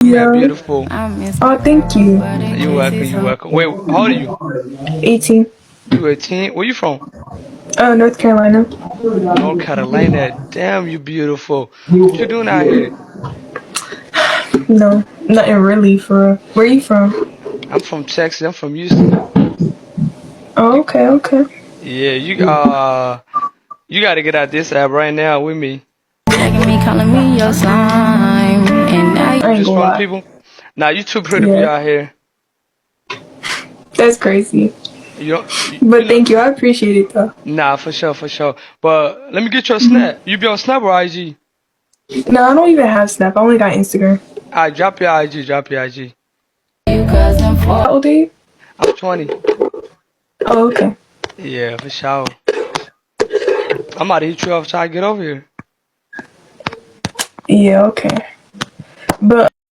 Yeah. beautiful. Oh, thank you. You're welcome. You're welcome. Wait, how old are you? 18. You 18? Where you from? North Carolina. North Carolina. Damn, you beautiful. What you doing out here? No, nothing really for real. Where you from? I'm from Texas. I'm from Houston. Oh, You, okay, okay. yeah, you gotta get out this app right now with me. Tagging me, calling me your slime, and now I You ain't just gonna one of the lie. people. Nah, you too pretty to be Yeah, out here. that's crazy. You don't, you But know. thank you. I appreciate it though. Nah, for sure, for sure. But let me get your Mhm. snap. You be on Snap or IG? No, I don't even have Snap. I only got Instagram. I drop your IG. Drop your IG. you cousin How for. old are you? I'm 20. Oh, okay. Yeah, for sure. I'm about to hit you up try to get over here. Yeah, okay. But